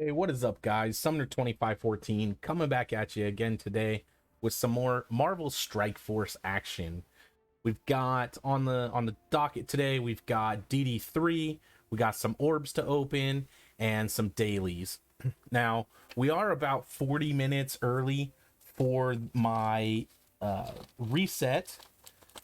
Hey, what is up, guys? Sumner 2514 coming back at you again today with some more Marvel Strike Force action. We've got on the docket today, we've got DD3, we got some orbs to open, and some dailies. Now, we are about 40 minutes early for my reset,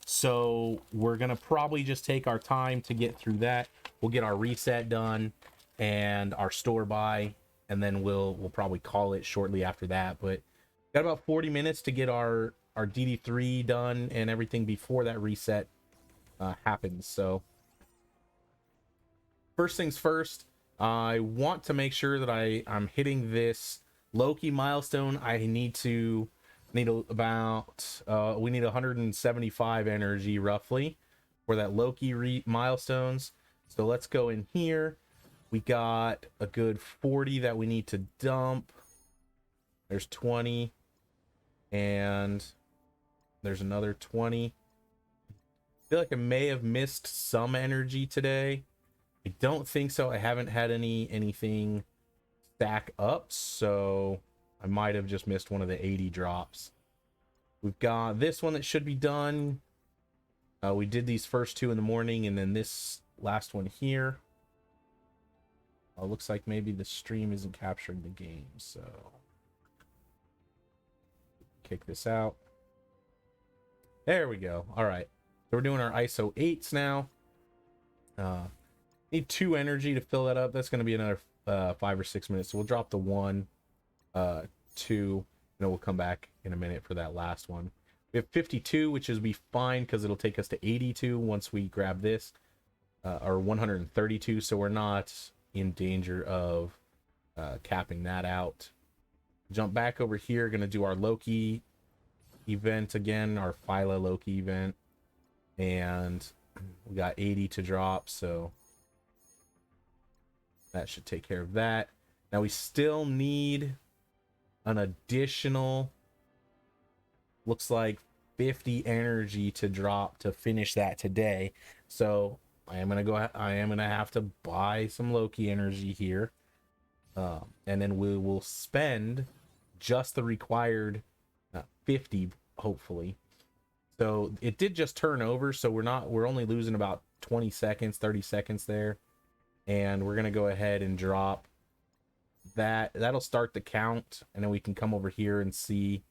so we're gonna probably just take our time to get through that. We'll get our reset done and our store buy, and then we'll probably call it shortly after that. But got about 40 minutes to get our DD3 done and everything before that reset happens. So first things first, I want to make sure that I'm hitting this Loki milestone. I need about we need 175 energy roughly for that Loki milestones. So let's go in here. We got a good 40 that we need to dump. There's 20, and there's another 20. I feel like I may have missed some energy today. I don't think so. I haven't had anything stack up, so I might have just missed one of the 80 drops. We've got this one that should be done. We did these first two in the morning, and then this last one here. Looks like maybe the stream isn't capturing the game, so kick this out. There we go. All right, so we're doing our ISO 8s now. Need 2 energy to fill that up. That's going to be another 5 or 6 minutes, so we'll drop the 1, 2, and we'll come back in a minute for that last one. We have 52, which is be fine because it'll take us to 82 once we grab this, or 132, so we're not in danger of capping that out. Jump back over here, gonna do our Loki event again, our Phyla Loki event, and we got 80 to drop, so that should take care of that. Now we still need an additional, looks like 50 energy to drop to finish that today, so I am gonna have to buy some Loki energy here, and then we will spend just the required 50, hopefully. So it did just turn over, so we're only losing about 20 seconds, 30 seconds there, and we're gonna go ahead and drop that. That'll start the count, and then we can come over here and see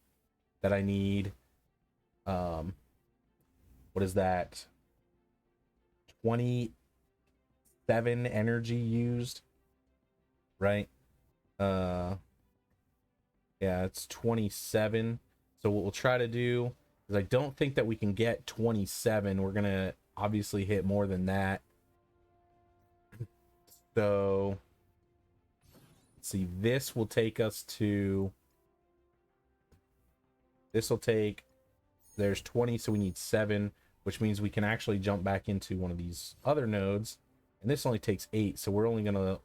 that I need what is that, 27 energy used, right? Yeah, it's 27. So what we'll try to do is, I don't think that we can get 27. We're gonna obviously hit more than that. So let's see, this will take us to, there's 20, so we need 7, which means we can actually jump back into one of these other nodes, and this only takes 8, so we're only gonna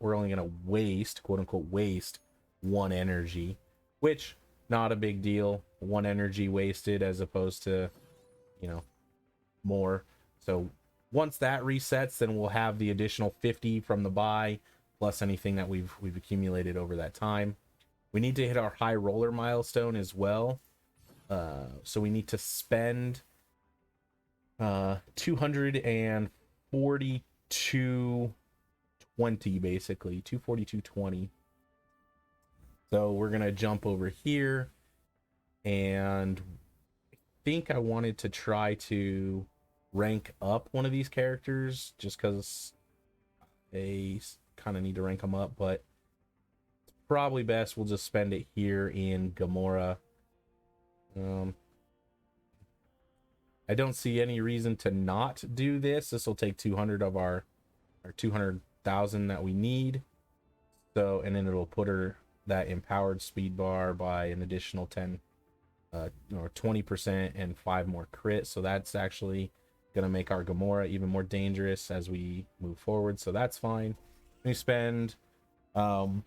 waste, quote unquote, waste 1 energy, which not a big deal. 1 energy wasted as opposed to, more. So once that resets, then we'll have the additional 50 from the buy plus anything that we've accumulated over that time. We need to hit our high roller milestone as well. So we need to spend 242.20, basically 242.20. So we're gonna jump over here, and I think I wanted to try to rank up one of these characters just because they kind of need to rank them up, but it's probably best we'll just spend it here in Gamora. I don't see any reason to not do this. This will take 200 of our 200,000 that we need. So, and then it'll put her that empowered speed bar by an additional 10 or 20% and 5 more crit. So that's actually gonna make our Gamora even more dangerous as we move forward. So that's fine. We spend 20,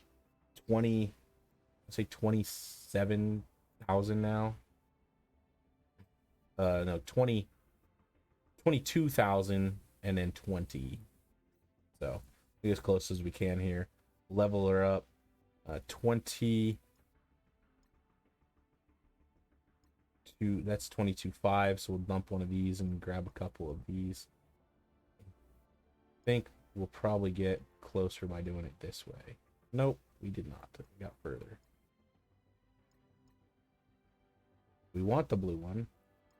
let's say 27,000 now. No, 22,000 and then 20. So be as close as we can here. Level her up. 22, that's 22.5, so we'll dump one of these and grab a couple of these. I think we'll probably get closer by doing it this way. Nope, we did not. We got further. We want the blue one.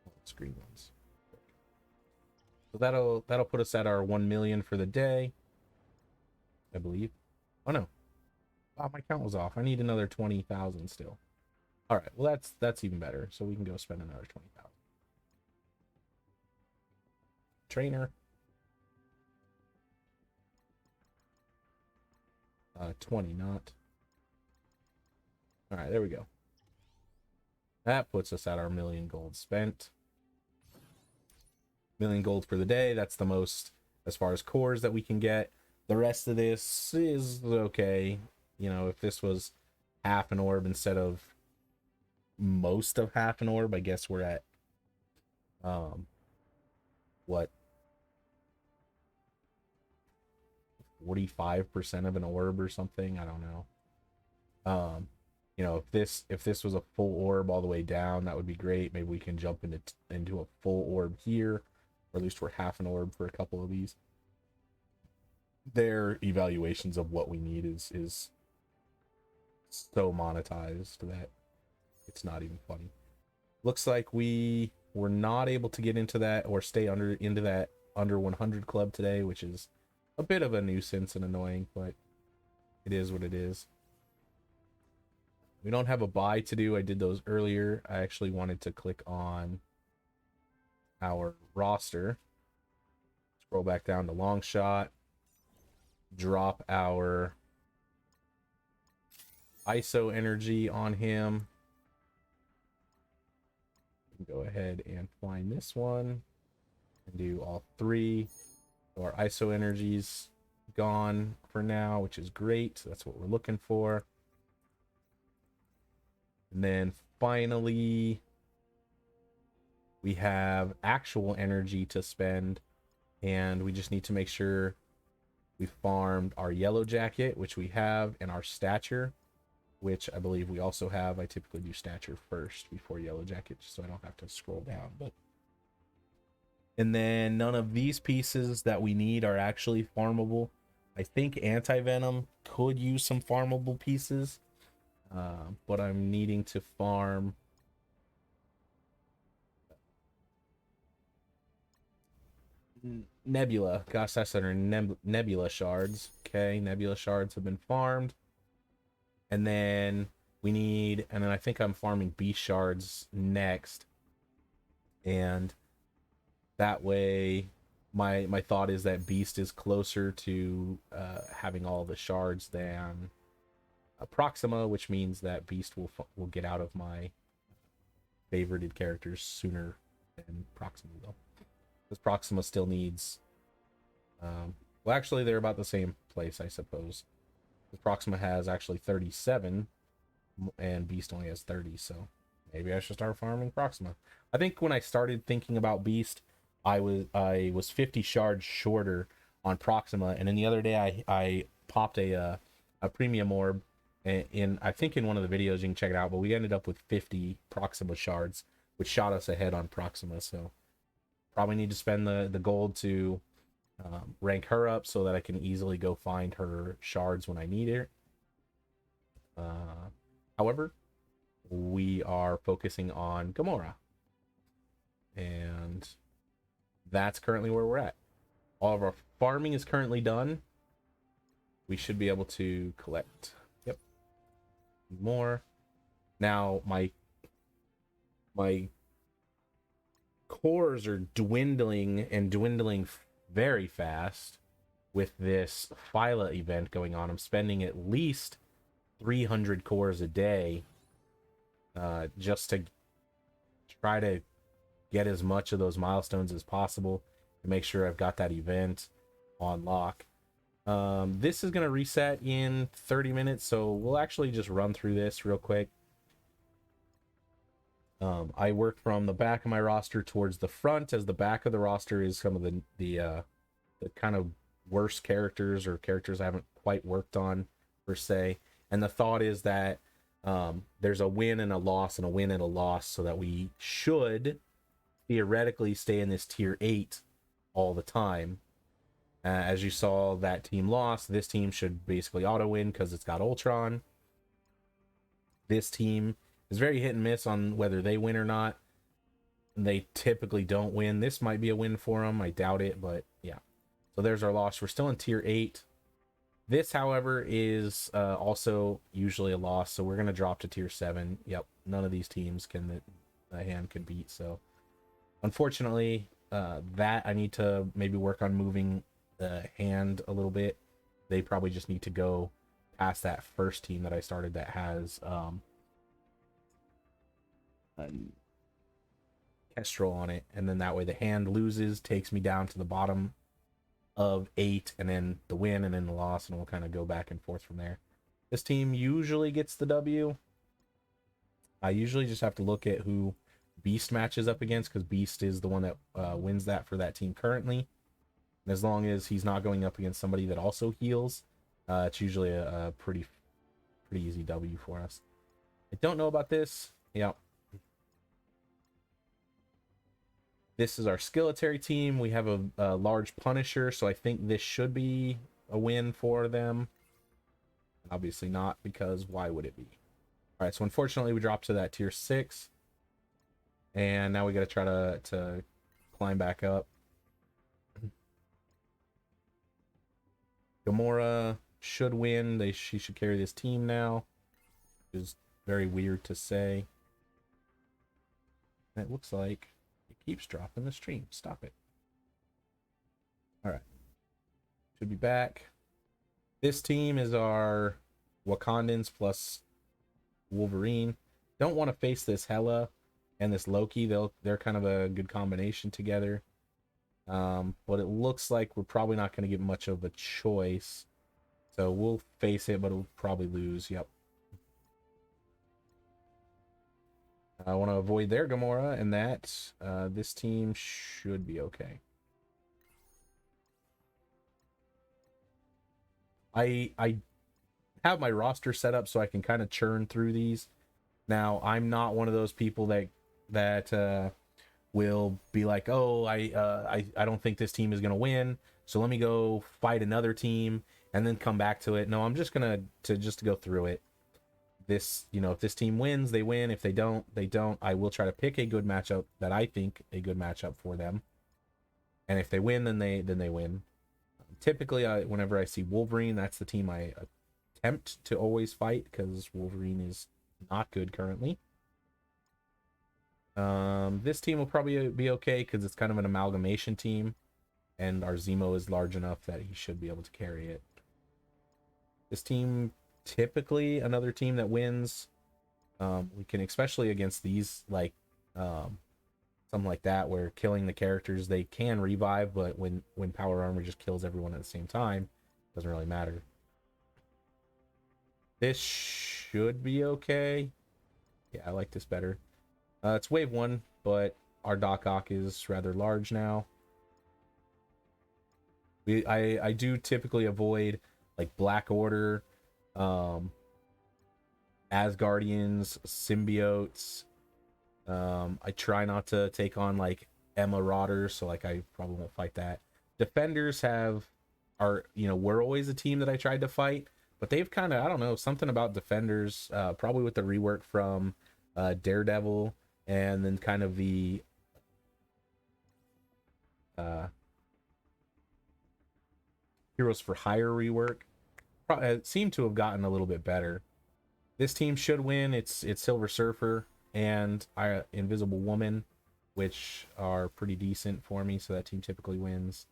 Oh, it's green ones. So that'll put us at our 1 million for the day, I believe. Oh no. Oh, my count was off. I need another 20,000 still. All right, well that's even better. So we can go spend another 20,000. Trainer. 20, not. All right, there we go. That puts us at our 1 million gold spent. 1 million gold for the day. That's the most as far as cores that we can get. The rest of this is okay. You know, if this was half an orb instead of most of half an orb, I guess we're at what, 45% of an orb or something. I don't know. You know, if this was a full orb all the way down, that would be great. Maybe we can jump into a full orb here, or at least we're half an orb for a couple of these. Their evaluations of what we need is so monetized that it's not even funny. Looks like we were not able to get into that or stay into that under 100 club today, which is a bit of a nuisance and annoying, but it is what it is. We don't have a buy to do. I did those earlier. I actually wanted to click on our roster, scroll back down to long shot, drop our ISO energy on him. Go ahead and find this one and do all three. So our ISO energy's gone for now, which is great. That's what we're looking for. And then finally, we have actual energy to spend, and we just need to make sure we farmed our yellow jacket, which we have, and our stature, which I believe we also have. I typically do stature first before yellow jacket, just so I don't have to scroll down. But and then none of these pieces that we need are actually farmable. I think anti-venom could use some farmable pieces, but I'm needing to farm nebula. Gosh, that's under nebula shards. Okay, nebula shards have been farmed. And then we need, and then I think I'm farming beast shards next. And that way, my thought is that beast is closer to having all the shards than Proxima, which means that beast will get out of my favorited characters sooner than Proxima will. Because Proxima still needs, well, actually they're about the same place, I suppose. Proxima has actually 37 and Beast only has 30, so maybe I should start farming Proxima. I think when I started thinking about Beast, I was 50 shards shorter on Proxima, and then the other day I popped a premium orb in I think in one of the videos, you can check it out, but we ended up with 50 Proxima shards, which shot us ahead on Proxima. So probably need to spend the gold to rank her up so that I can easily go find her shards when I need it. However, we are focusing on Gamora, and that's currently where we're at. All of our farming is currently done. We should be able to collect. Yep. More. Now my cores are dwindling and dwindling very fast with this Phyla event going on. I'm spending at least 300 cores a day just to try to get as much of those milestones as possible to make sure I've got that event on lock. This is going to reset in 30 minutes, so we'll actually just run through this real quick. I work from the back of my roster towards the front, as the back of the roster is some of the kind of worst characters or characters I haven't quite worked on per se. And the thought is that there's a win and a loss and a win and a loss, so that we should theoretically stay in this tier 8 all the time. As you saw, that team lost. This team should basically auto win because it's got Ultron. This team is very hit and miss on whether they win or not. They typically don't win. This might be a win for them. I doubt it, but yeah. So there's our loss. We're still in tier 8. This, however, is also usually a loss, so we're going to drop to tier 7. Yep, none of these teams can the hand could beat. So unfortunately, that I need to maybe work on moving the hand a little bit. They probably just need to go past that first team that I started that has Kestrel on it, and then that way the hand loses, takes me down to the bottom of 8, and then the win and then the loss, and we'll kind of go back and forth from there. This team usually gets the W. I usually just have to look at who Beast matches up against, because Beast is the one that wins that for that team currently. And as long as he's not going up against somebody that also heals, it's usually a pretty easy W for us. I don't know about this. Yep. This is our skeletal team. We have a large Punisher, so I think this should be a win for them. Obviously not, because why would it be? All right, so unfortunately we dropped to that tier 6. And now we got to try to climb back up. Gamora should win. She should carry this team now. Which is very weird to say. It looks like it keeps dropping the stream. Stop it. All right. Should be back. This team is our Wakandans plus Wolverine. Don't want to face this Hela and this Loki. They're kind of a good combination together. But it looks like we're probably not going to get much of a choice. So we'll face it, but we'll probably lose. Yep. I want to avoid their Gamora, and that this team should be okay. I have my roster set up so I can kind of churn through these. Now, I'm not one of those people that will be like, oh, I don't think this team is gonna win, so let me go fight another team and then come back to it. No, I'm just gonna just go through it. This, if this team wins, they win. If they don't, they don't. I will try to pick a good matchup that I think a good matchup for them. And if they win, then they win. Typically, whenever I see Wolverine, that's the team I attempt to always fight, because Wolverine is not good currently. This team will probably be okay because it's kind of an amalgamation team, and our Zemo is large enough that he should be able to carry it. This team, typically another team that wins. We can, especially against these, like something like that, where killing the characters, they can revive, but when power armor just kills everyone at the same time, doesn't really matter. This should be okay. Yeah, I like this better. It's wave 1, but our Doc Ock is rather large now. I do typically avoid like Black Order, Asgardians, symbiotes. I try not to take on like Marauders, so like I probably won't fight that. Defenders we're always a team that I tried to fight, but they've kind of, I don't know, something about Defenders, probably with the rework from Daredevil, and then kind of the Heroes for Hire rework, seem to have gotten a little bit better. This team should win. It's Silver Surfer and Invisible Woman, which are pretty decent for me, so that team typically wins.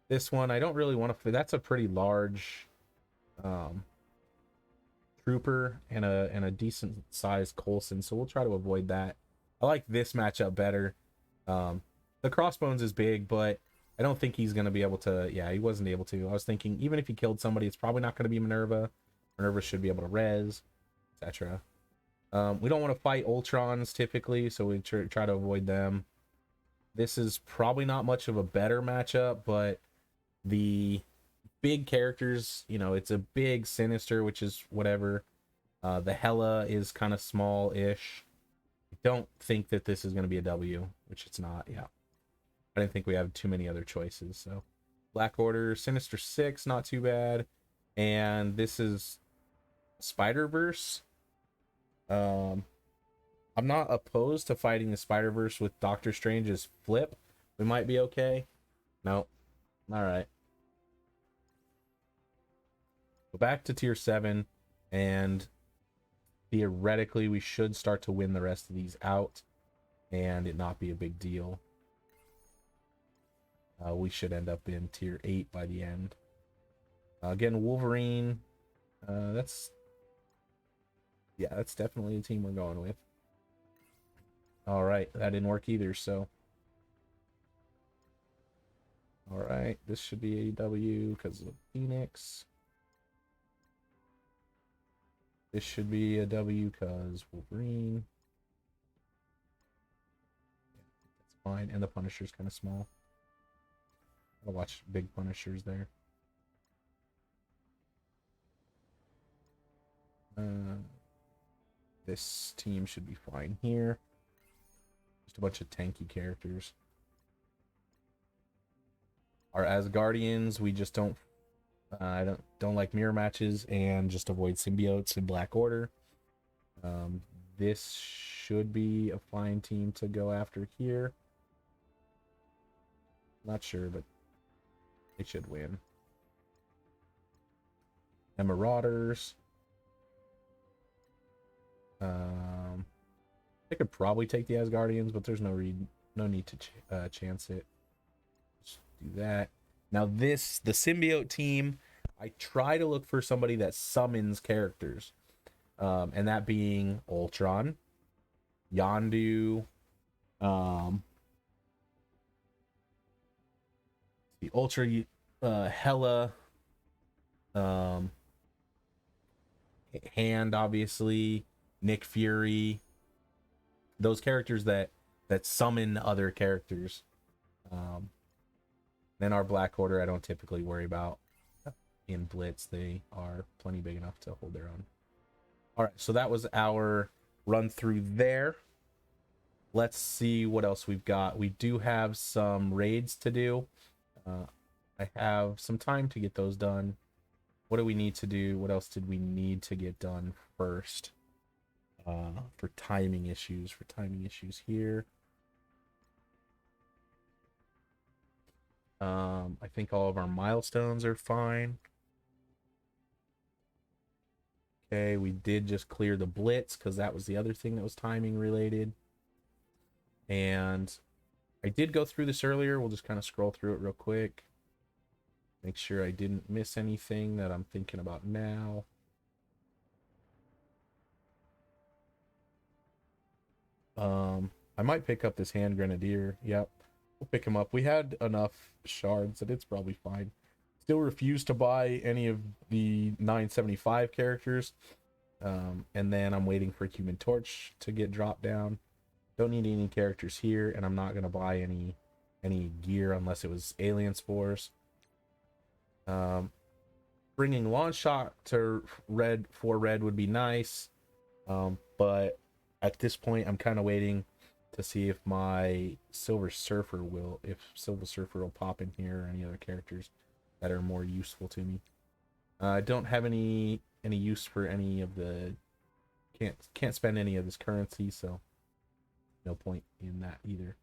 This one, I don't really want to. That's a pretty large trooper and a decent sized Coulson, so we'll try to avoid that. I like this matchup better. The Crossbones is big, but I don't think he's going to be able to. Yeah, he wasn't able to. I was thinking even if he killed somebody, it's probably not going to be Minerva. Minerva should be able to res, etc. We don't want to fight Ultrons typically, so we try to avoid them. This is probably not much of a better matchup, but the big characters. You know, it's a big Sinister, which is whatever. The Hella is kind of small-ish. I don't think that this is going to be a W, which it's not. Yeah, I didn't think we have too many other choices. So Black Order, Sinister 6, not too bad. And this is Spider-Verse. I'm not opposed to fighting the Spider-Verse with Doctor Strange's flip. We might be okay. No. All right. Go back to tier 7, and theoretically we should start to win the rest of these out and it not be a big deal. We should end up in tier 8 by the end. Again, Wolverine. That's definitely a team we're going with. All right, that didn't work either, so. All right, this should be a W because of Phoenix. This should be a W because Wolverine. That's fine, and the Punisher's kind of small. I'll watch big Punishers there. This team should be fine here. Just a bunch of tanky characters. Our Asgardians, we just don't I don't like mirror matches and just avoid symbiotes in Black Order. This should be a fine team to go after here. Not sure, but they should win. And Marauders. I could probably take the Asgardians, but there's no need to chance it. Just do that. Now the symbiote team, I try to look for somebody that summons characters. And that being Ultron, Yondu, the Ultra Hela, Hand, obviously, Nick Fury, those characters that summon other characters. Then our Black Order I don't typically worry about in Blitz. They are plenty big enough to hold their own. All right, so that was our run through there. Let's see what else we've got. We do have some raids to do. I have some time to get those done. What do we need to do? What else did we need to get done first? For timing issues here. I think all of our milestones are fine. Okay, we did just clear the Blitz because that was the other thing that was timing related. And I did go through this earlier. We'll just kind of scroll through it real quick. Make sure I didn't miss anything that I'm thinking about now. I might pick up this Hand Grenadier. Yep, we'll pick him up. We had enough shards that it's probably fine. Still refuse to buy any of the 975 characters. And then I'm waiting for Human Torch to get dropped down. Don't need any characters here, and I'm not gonna buy any gear unless it was Alien Spores. Bringing Launch Shot to red would be nice, but at this point I'm kind of waiting to see if my Silver Surfer will pop in here, or any other characters that are more useful to me. I don't have any use for any of the can't spend any of this currency, so no point in that either.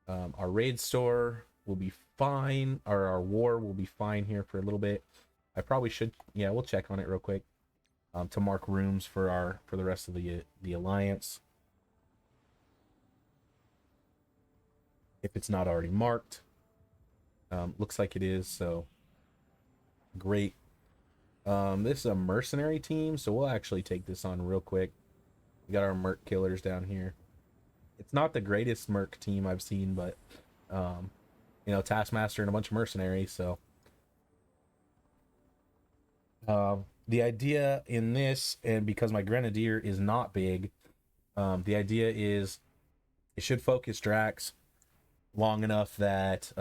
Our raid store will be fine, or our war will be fine here for a little bit. I probably should, yeah, we'll check on it real quick, to mark rooms for the rest of the alliance, if it's not already marked. Looks like it is, so great. This is a mercenary team, so we'll actually take this on real quick. We got our merc killers down here. It's not the greatest merc team I've seen, but you know, Taskmaster and a bunch of mercenaries, so the idea in this, and because my Grenadier is not big, the idea is it should focus Drax long enough that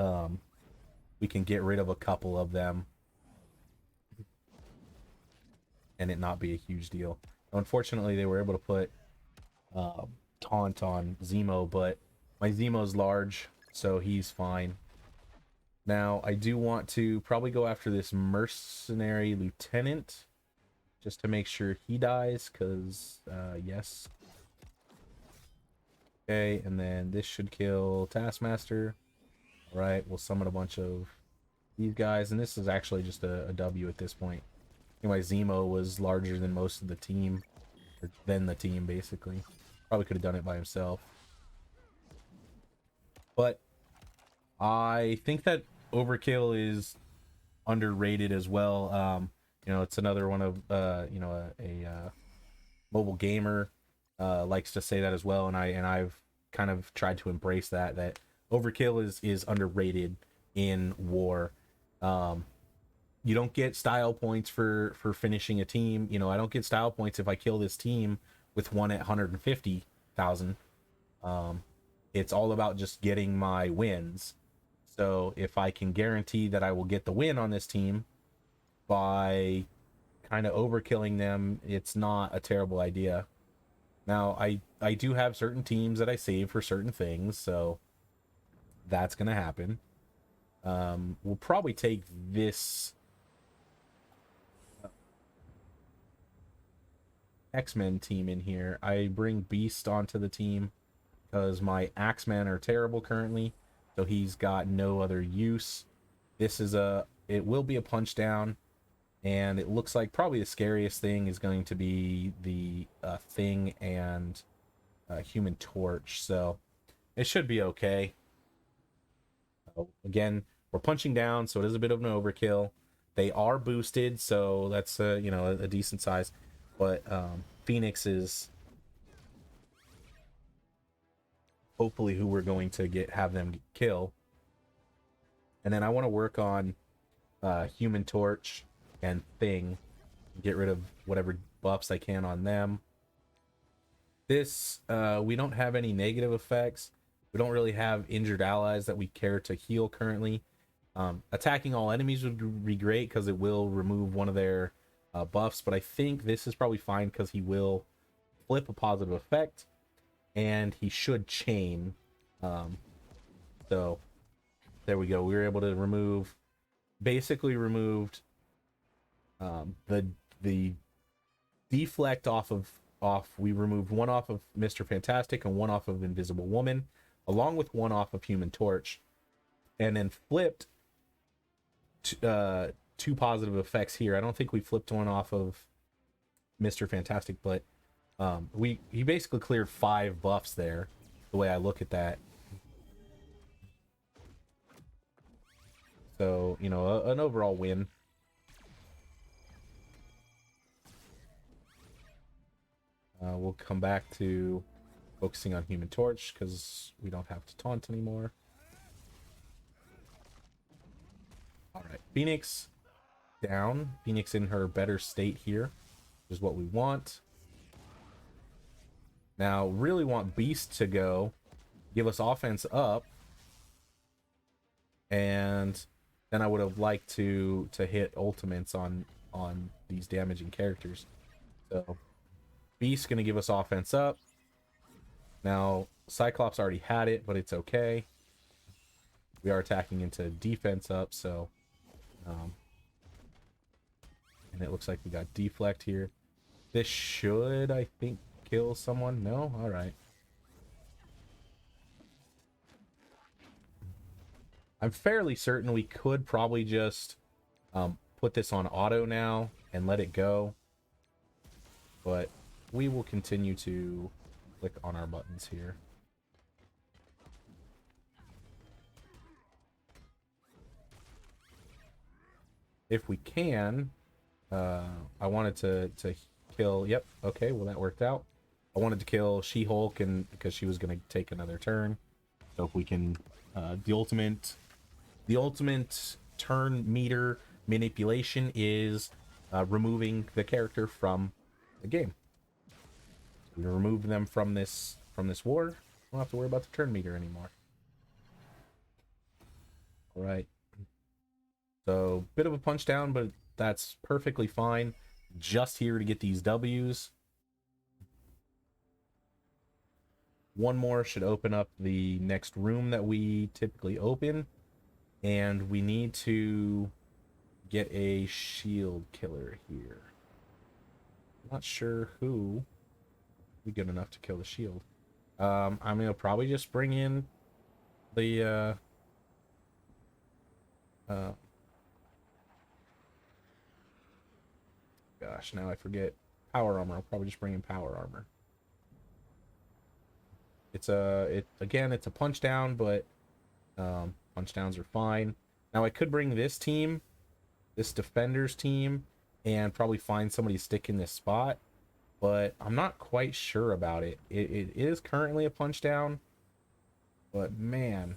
we can get rid of a couple of them and it not be a huge deal. Unfortunately, they were able to put taunt on Zemo, but my Zemo's large, so he's fine. Now, I do want to probably go after this mercenary lieutenant, just to make sure he dies, because, yes. Okay, and then this should kill Taskmaster. All right, we'll summon a bunch of these guys, and this is actually just a W at this point. Anyway, Zemo was larger than most of the team, or than the team, basically. Probably could have done it by himself. But I think that Overkill is underrated as well. You know, it's another one of, you know, a mobile gamer likes to say that as well, and I've kind of tried to embrace that Overkill is underrated in war. You don't get style points for finishing a team. You know, I don't get style points if I kill this team with one at 150,000. It's all about just getting my wins. So if I can guarantee that I will get the win on this team by kind of overkilling them, it's not a terrible idea. Now, I do have certain teams that I save for certain things, so that's going to happen. We'll probably take this X-Men team in here. I bring Beast onto the team because my Axemen are terrible currently, so he's got no other use. This is it will be a punch down, and it looks like probably the scariest thing is going to be the Thing and Human Torch, so it should be okay. Again, we're punching down, so it is a bit of an overkill. They are boosted, so that's you know, a decent size. But Phoenix is hopefully who we're going to have them kill. And then I want to work on Human Torch and Thing, get rid of whatever buffs I can on them. This we don't have any negative effects. We don't really have injured allies that we care to heal currently. Attacking all enemies would be great because it will remove one of their buffs, but I think this is probably fine because he will flip a positive effect, and he should chain. So there we go. We were able to remove, basically removed the deflect off. We removed one off of Mr. Fantastic and one off of Invisible Woman, along with one off of Human Torch, and then flipped two positive effects here. I don't think we flipped one off of Mr. Fantastic, but he basically cleared 5 buffs there, the way I look at that. So, you know, an overall win. We'll come back to focusing on Human Torch because we don't have to taunt anymore. All right, Phoenix down. Phoenix in her better state here, which is what we want. Now, really want Beast to go, give us offense up, and then I would have liked to hit ultimates on these damaging characters. So Beast's gonna give us offense up. Now Cyclops already had it, but it's okay. We are attacking into defense up, so and it looks like we got deflect here. This should, I think, kill someone. No? All right. I'm fairly certain we could probably just put this on auto now and let it go, but we will continue to click on our buttons here. If we can, I wanted to kill, yep, okay, well that worked out. I wanted to kill She-Hulk, and because she was going to take another turn. So if we can, the ultimate turn meter manipulation is removing the character from the game. So we remove them from this war. We don't have to worry about the turn meter anymore. All right. So bit of a punch down, but that's perfectly fine. just here to get these W's. One more should open up the next room that we typically open. And we need to get a shield killer here. Not sure who would be good enough to kill the shield. I'm gonna probably just bring in the gosh, now I forget. Power armor. I'll probably just bring in power armor. It's it's a punch down, but punch downs are fine. Now I could bring this team, this defenders team, and probably find somebody to stick in this spot, but I'm not quite sure about it. It is currently a punch down, but man.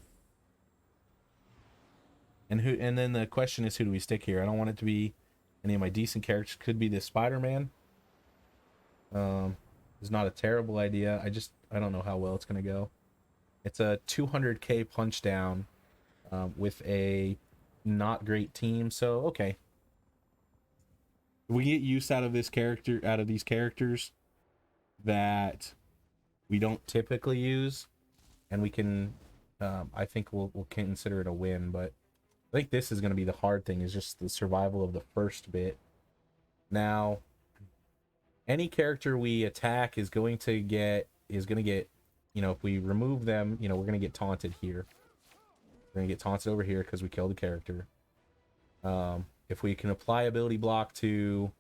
And then the question is, who do we stick here? I don't want it to be any of my decent characters. Could be this Spider-Man. It's not a terrible idea. I don't know how well it's gonna go. It's a 200k punch down with a not great team, so okay. We get use out of these characters that we don't typically use, and we can I think we'll consider it a win. But I think this is going to be the hard thing, is just the survival of the first bit. Now, any character we attack is going to get, you know, if we remove them, you know, we're going to get taunted here. We're going to get taunted over here because we killed the character. If we can apply ability block to...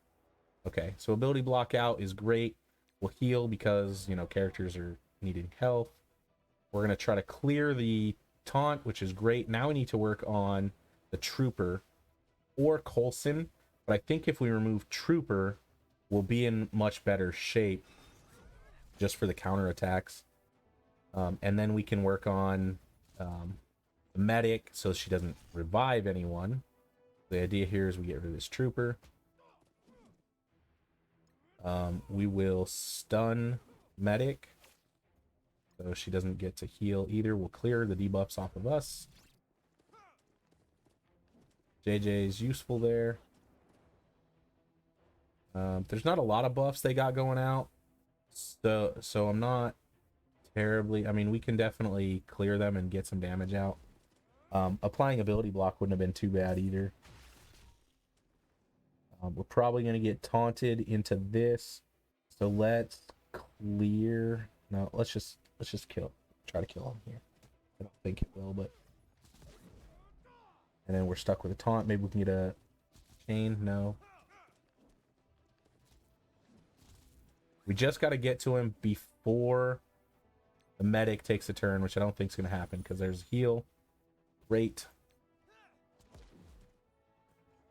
Okay, so ability block out is great. We'll heal because, you know, characters are needing health. We're going to try to clear the taunt, which is great. Now we need to work on the Trooper or Coulson. But I think if we remove Trooper, we'll be in much better shape just for the counterattacks. And then we can work on the Medic so she doesn't revive anyone. The idea here is we get rid of this Trooper. We will stun Medic so she doesn't get to heal either. We'll clear the debuffs off of us. JJ is useful there. There's not a lot of buffs they got going out, so I'm not terribly... I mean, we can definitely clear them and get some damage out. Applying ability block wouldn't have been too bad either. We're probably going to get taunted into this, so let's clear... No, let's just try to kill him here. I don't think it will, but... And then we're stuck with a taunt. Maybe we can get a chain. No. We just got to get to him before the Medic takes a turn, which I don't think is going to happen because there's a heal. Great.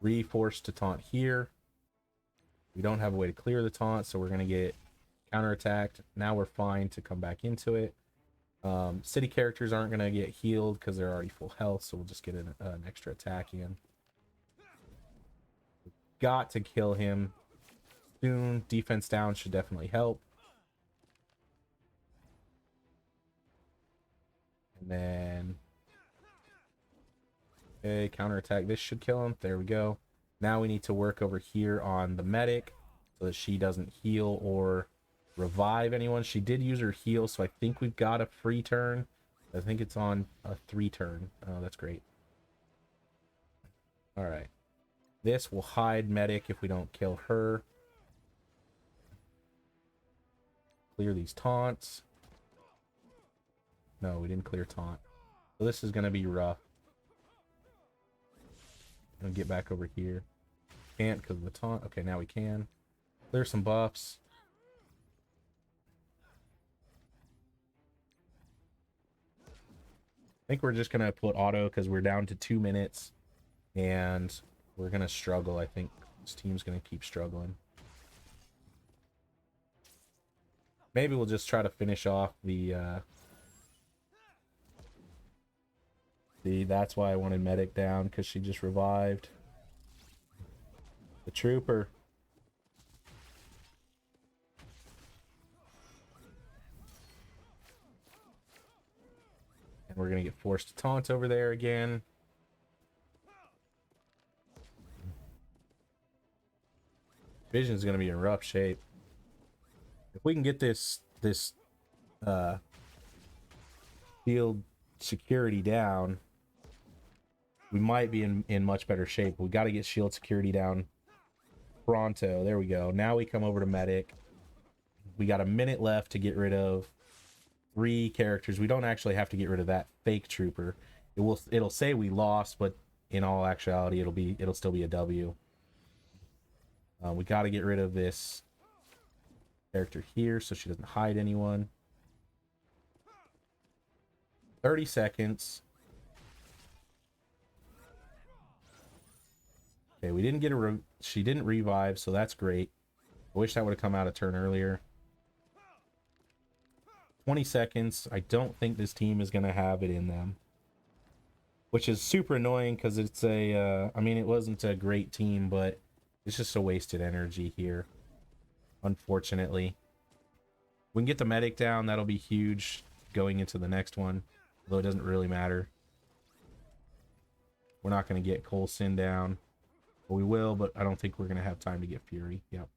Reforce to taunt here. We don't have a way to clear the taunt, so we're going to get counterattacked. Now we're fine to come back into it. City characters aren't going to get healed because they're already full health, so we'll just get an extra attack in. Got to kill him soon. Defense down should definitely help. And then... Okay, counterattack. This should kill him. There we go. Now we need to work over here on the Medic so that she doesn't heal or revive anyone. She did use her heal, so I think we've got a free turn. I think it's on a 3 turn. Oh, that's great. All right. This will hide Medic if we don't kill her. Clear these taunts. No, we didn't clear taunt. So this is going to be rough. I'm gonna get back over here. Can't because of the taunt. Okay, now we can. Clear some buffs. I think we're just gonna put auto because we're down to 2 minutes and we're gonna struggle. I think this team's gonna keep struggling. Maybe we'll just try to finish off the that's why I wanted Medic down, because she just revived the Trooper. And we're gonna get forced to taunt over there again. Vision's gonna be in rough shape. If we can get this uh field security down, we might be in much better shape. We got to get shield security down pronto. There we go. Now we come over to medic. We got a minute left to get rid of 3 characters. We don't actually have to get rid of that fake trooper. It'll say we lost, but in all actuality it'll still be a W. We got to get rid of this character here so she doesn't hide anyone. 30 seconds. Okay, we didn't get she didn't revive, so that's great. I wish that would have come out a turn earlier. 20 seconds. I don't think this team is going to have it in them, which is super annoying because it's a I mean, it wasn't a great team, but it's just a wasted energy here, unfortunately. We can get the medic down. That'll be huge going into the next one, although it doesn't really matter. We're not going to get Coulson down. Well, we will, but I don't think we're going to have time to get Fury. Yep.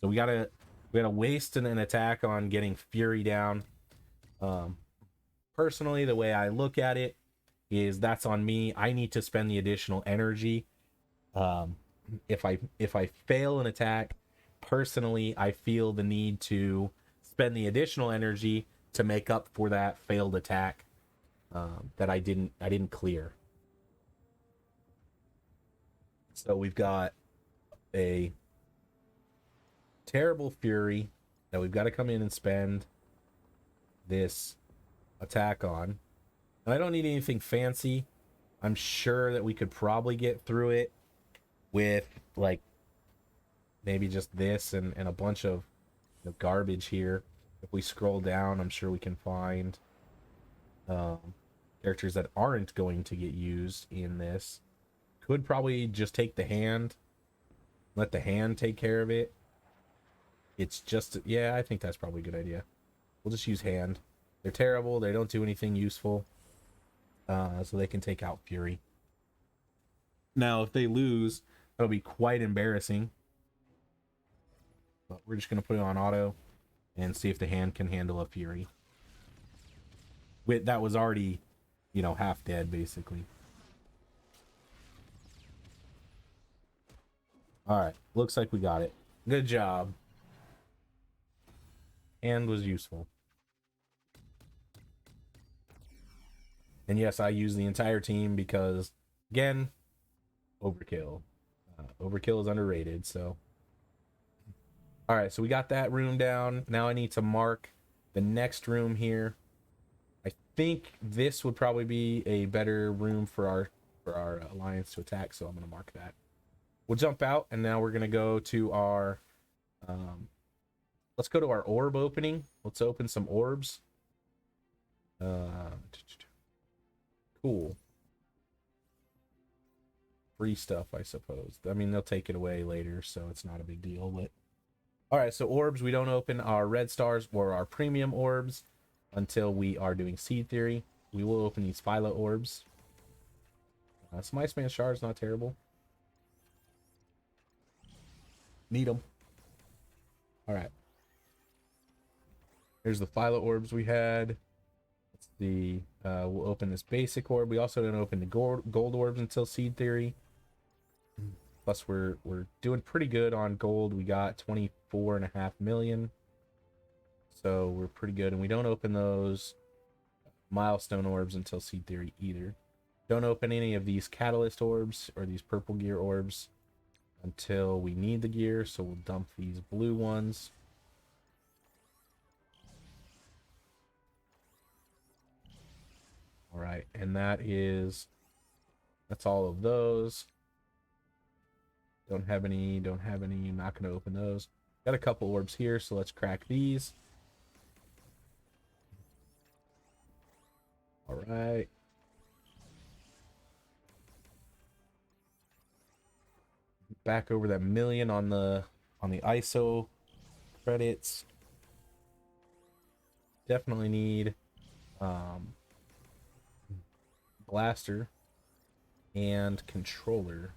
So we gotta waste an attack on getting Fury down. Personally, the way I look at it is that's on me. I need to spend the additional energy. If I fail an attack, personally, I feel the need to spend the additional energy to make up for that failed attack that I didn't clear. So we've got a terrible Fury that we've got to come in and spend this attack on. And I don't need anything fancy. I'm sure that we could probably get through it with like maybe just this and a bunch of garbage here. If we scroll down, I'm sure we can find characters that aren't going to get used in this. Could probably just take the hand, let the hand take care of it. It's just, yeah, I think that's probably a good idea. We'll just use hand. They're terrible. They don't do anything useful. So they can take out Fury. Now, if they lose, that'll be quite embarrassing. But we're just going to put it on auto and see if the hand can handle a Fury. That was already, half dead, basically. Alright, looks like we got it. Good job. And was useful. And yes, I use the entire team because, again, overkill. Overkill is underrated, so. Alright, so we got that room down. Now I need to mark the next room here. I think this would probably be a better room for our alliance to attack, so I'm going to mark that. We'll jump out, and now we're going to go to our... let's go to our orb opening. Let's open some orbs. Cool. Free stuff, I suppose. I mean, they'll take it away later, so it's not a big deal. But alright, so orbs. We don't open our red stars or our premium orbs until we are doing seed theory. We will open these Philo orbs. Some Iceman shards, not terrible. Need them. Alright. Here's the Philo orbs we had. Let's see. We'll open this basic orb. We also don't open the gold orbs until seed theory. Plus, we're doing pretty good on gold. We got 24.5 million. So we're pretty good. And we don't open those milestone orbs until seed theory either. Don't open any of these catalyst orbs or these purple gear orbs until we need the gear. So we'll dump these blue ones. All right, and that's all of those. Don't have any, not going to open those. Got a couple orbs here, so let's crack these. All right. Back over that million on the ISO credits. Definitely need blaster and controller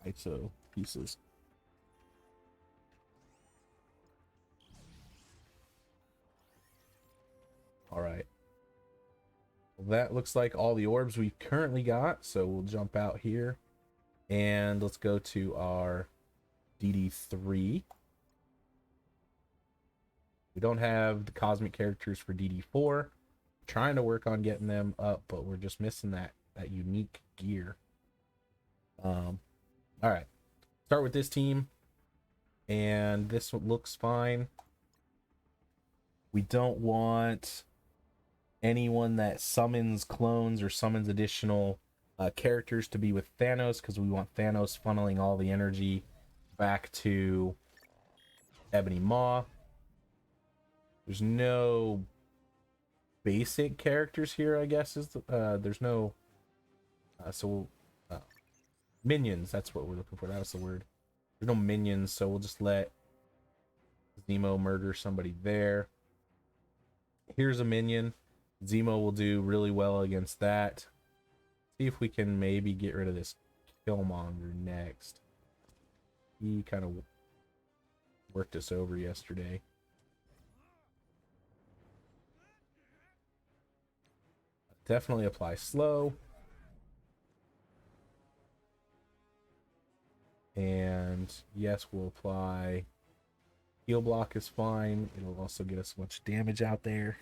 ISO pieces. All right. Well, that looks like all the orbs we've currently got. So we'll jump out here and let's go to our DD3. We don't have the cosmic characters for DD4. Trying to work on getting them up, but we're just missing that unique gear. All right. Start with this team. And this one looks fine. We don't want anyone that summons clones or summons additional characters to be with Thanos, because we want Thanos funneling all the energy back to Ebony Maw. There's no basic characters here, I guess. There's no minions. That's what we're looking for. That was the word. There's no minions, so we'll just let Zemo murder somebody there. Here's a minion. Zemo will do really well against that. See if we can maybe get rid of this Killmonger next. He kind of worked us over yesterday. Definitely apply slow. And yes, we'll apply heal block is fine. It'll also get us much damage out there.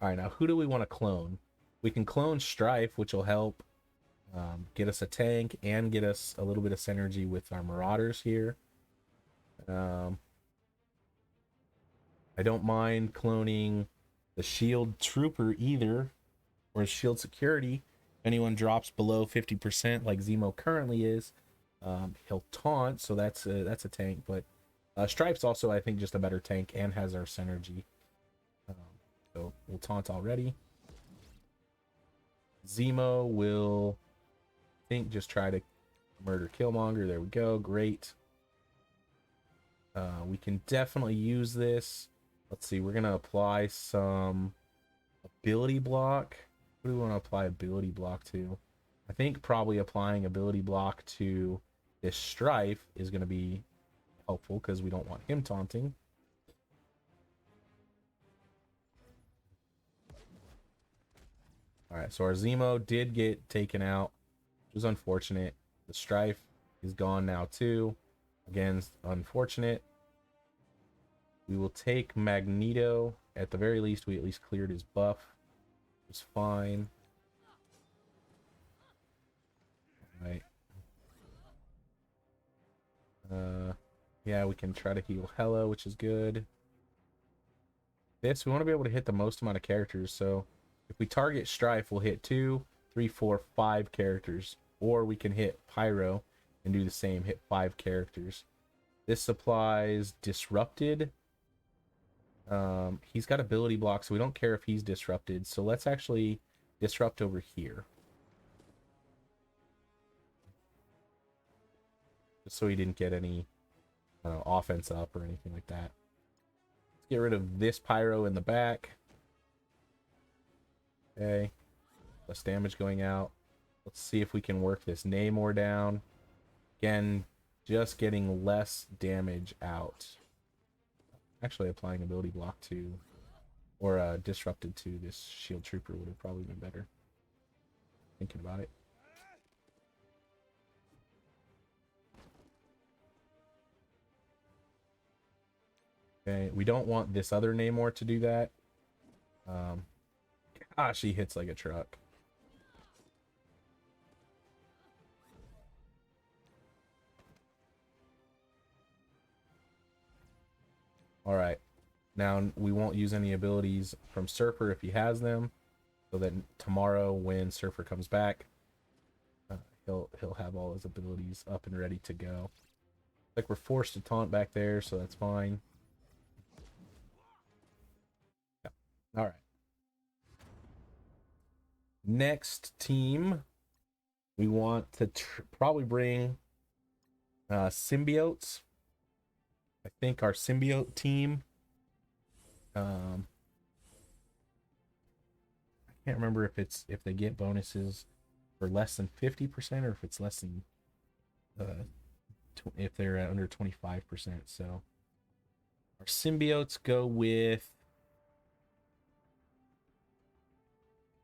All right, now who do we want to clone? We can clone Strife, which will help get us a tank and get us a little bit of synergy with our Marauders here. I don't mind cloning the Shield Trooper either, or Shield Security. If anyone drops below 50% like Zemo currently is, he'll taunt, so that's a tank. But Strife's also, I think, just a better tank and has our synergy. So we'll taunt already. Zemo will, I think, just try to murder Killmonger. There we go. Great. We can definitely use this. Let's see. We're going to apply some ability block. What do we want to apply ability block to? I think probably applying ability block to this Strife is going to be helpful because we don't want him taunting. All right, so our Zemo did get taken out, which was unfortunate. The Strife is gone now too. Again, unfortunate. We will take Magneto. At the very least, we at least cleared his buff. It was fine. All right. Yeah, we can try to heal Hela, which is good. This, we want to be able to hit the most amount of characters, so if we target Strife, we'll hit 2, 3, 4, 5 characters. Or we can hit Pyro and do the same, hit 5 characters. This applies Disrupted. He's got ability block, so we don't care if he's disrupted. So let's actually disrupt over here. Just so he didn't get any offense up or anything like that. Let's get rid of this Pyro in the back. Okay, less damage going out. Let's see if we can work this Namor down. Again, just getting less damage out. Actually, applying ability block to, or disrupted to this Shield Trooper would have probably been better. Thinking about it. Okay, we don't want this other Namor to do that. Gosh, he hits like a truck. All right. Now we won't use any abilities from Surfer if he has them, so that tomorrow when Surfer comes back, he'll have all his abilities up and ready to go. Like we're forced to taunt back there, so that's fine. Yeah. All right. Next team, we want to probably bring symbiotes. I think our symbiote team. I can't remember if they get bonuses for less than 50% or if it's less than if they're at under 25%. So our symbiotes go with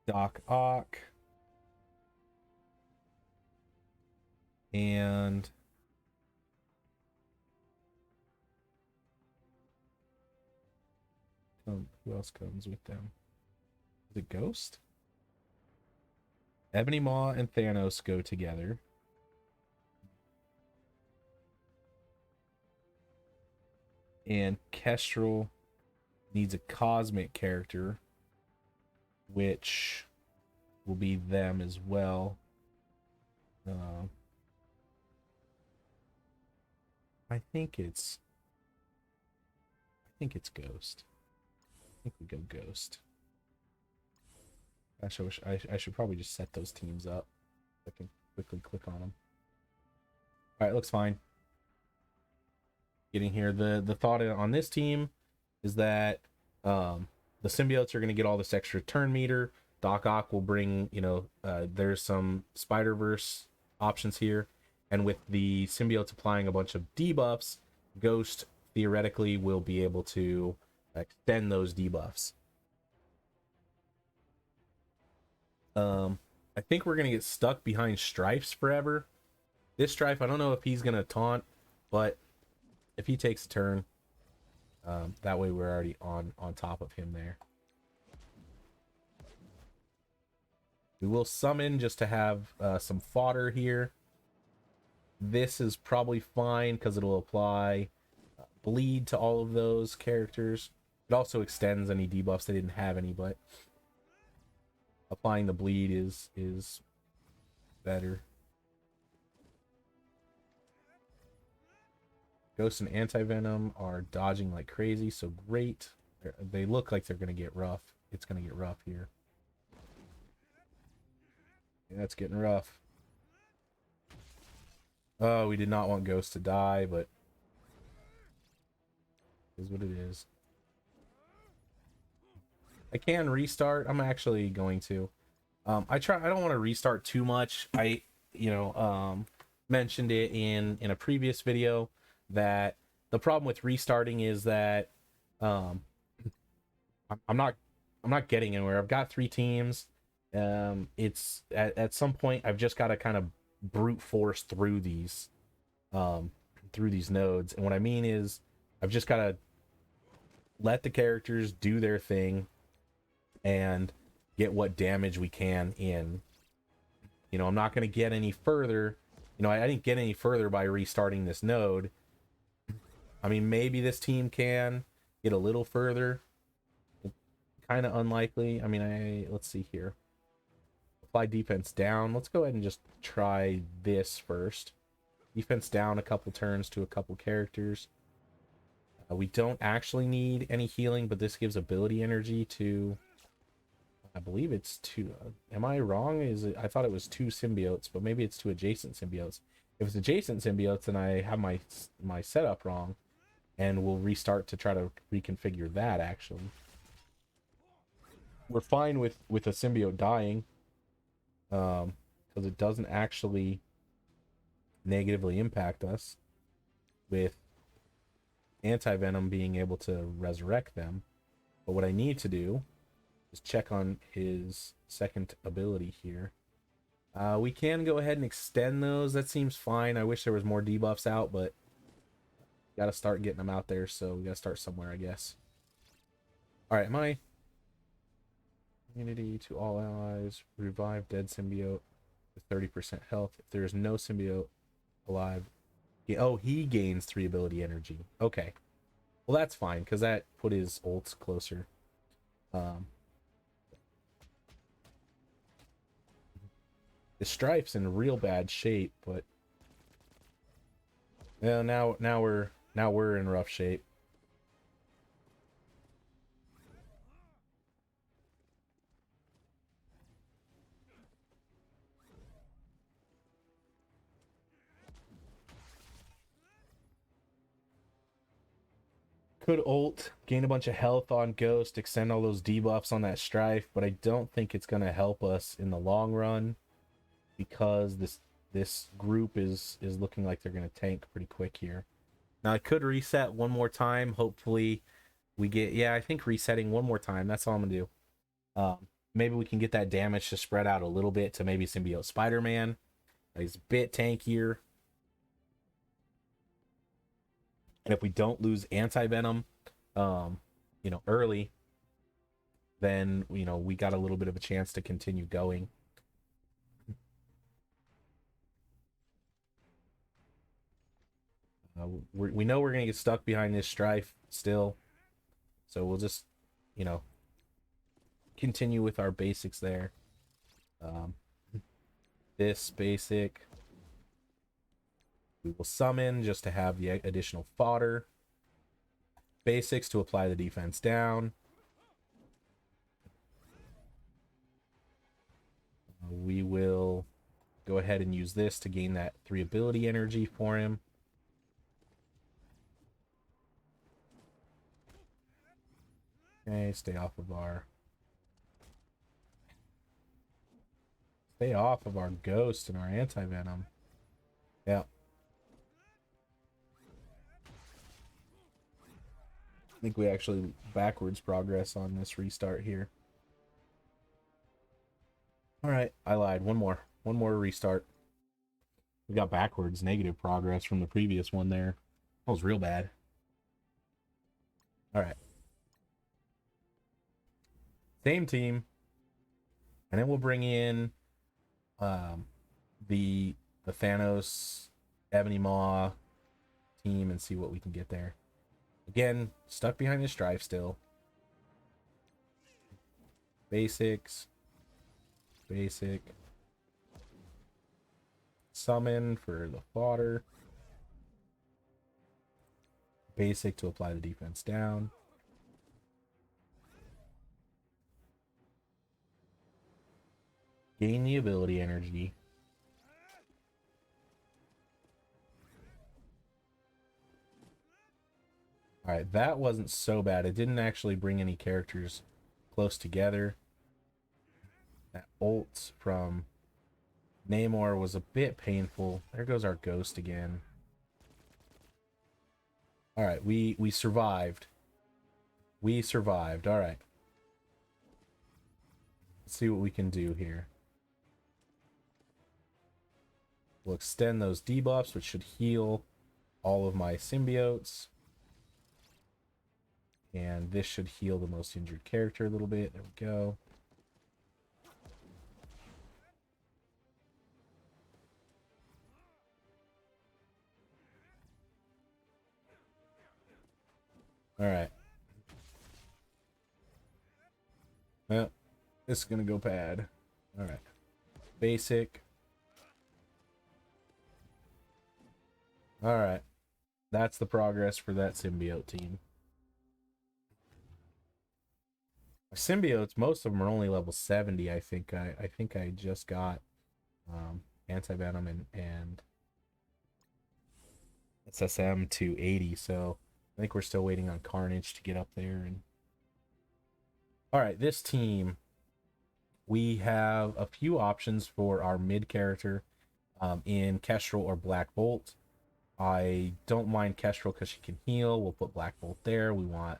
Doc Ock. And who else comes with them? The Ghost? Ebony Maw and Thanos go together. And Kestrel needs a cosmic character, which will be them as well. I think it's Ghost. I think we go Ghost. Actually, I should probably just set those teams up. I can quickly click on them. All right, looks fine. Getting here, the thought on this team is that the symbiotes are going to get all this extra turn meter. Doc Ock will bring, there's some Spider-Verse options here, and with the symbiotes applying a bunch of debuffs, Ghost theoretically will be able to extend those debuffs. I think we're gonna get stuck behind Strifes forever. This Strife, I don't know if he's gonna taunt, but if he takes a turn, that way we're already on top of him there. We will summon just to have some fodder here. This is probably fine because it'll apply bleed to all of those characters. It also extends any debuffs they didn't have any, but applying the bleed is better. Ghost and Anti-Venom are dodging like crazy, so great. They look like they're going to get rough. It's going to get rough here. Yeah, it's getting rough. Oh, we did not want Ghost to die, but it is what it is. I can restart. I'm actually going to. I don't want to restart too much. I mentioned it in a previous video that the problem with restarting is that I'm not getting anywhere. I've got 3 teams. It's at some point I've just got to kind of brute force through these nodes, and what I mean is I've just got to let the characters do their thing and get what damage we can in. I'm not going to get any further. I didn't get any further by restarting this node. I mean, maybe this team can get a little further. Kind of unlikely. I mean, let's see here. Apply defense down. Let's go ahead and just try this first. Defense down a couple turns to a couple characters. We don't actually need any healing, but this gives ability energy to... I believe it's 2. Am I wrong? I thought it was 2 symbiotes, but maybe it's 2 adjacent symbiotes. If it's adjacent symbiotes, then I have my setup wrong, and we'll restart to try to reconfigure that. Actually, we're fine with a symbiote dying, because it doesn't actually negatively impact us with Anti-Venom being able to resurrect them. But what I need to do is check on his second ability here. We can go ahead and extend those. That seems fine. I wish there was more debuffs out, but got to start getting them out there, so we got to start somewhere, I guess. All right, my immunity to all allies, revive dead symbiote with 30% health. If there is no symbiote alive, he gains 3 ability energy. Okay, well that's fine because that put his ults closer. The Strife's in real bad shape, but now we're in rough shape. Could ult, gain a bunch of health on Ghost, extend all those debuffs on that Strife, but I don't think it's gonna help us in the long run, because this group is looking like they're gonna tank pretty quick here. Now I could reset one more time. Hopefully we get, I think resetting one more time. That's all I'm gonna do. maybe we can get that damage to spread out a little bit to maybe Symbiote Spider-Man. He's a bit tankier. And if we don't lose anti-venom, early, then, we got a little bit of a chance to continue going. We know we're going to get stuck behind this strife still. So we'll just, continue with our basics there. This basic, we will summon just to have the additional fodder. Basics to apply the defense down. We will go ahead and use this to gain that 3 ability energy for him. Okay, stay off of our ghost and our anti-venom. Yeah. I think we actually backwards progress on this restart here. All right, I lied. One more restart. We got backwards negative progress from the previous one there. That was real bad. All right. Same team. And then we'll bring in the Thanos Ebony Maw team and see what we can get there. Again, stuck behind the strife still. Basics. Basic. Summon for the fodder. Basic to apply the defense down. Gain the ability energy. Alright, that wasn't so bad. It didn't actually bring any characters close together. That ult from Namor was a bit painful. There goes our ghost again. Alright, we survived. We survived. Alright. Let's see what we can do here. We'll extend those debuffs, which should heal all of my symbiotes. And this should heal the most injured character a little bit. There we go. Alright. Well, this is going to go bad. Alright. Basic. Alright. That's the progress for that symbiote team. Symbiotes, most of them are only level 70. I think I just got anti-venom and SSM to 80, so I think we're still waiting on Carnage to get up there. And all right, this team, we have a few options for our mid character in Kestrel or Black Bolt. I don't mind Kestrel because she can heal. We'll put Black Bolt there. We want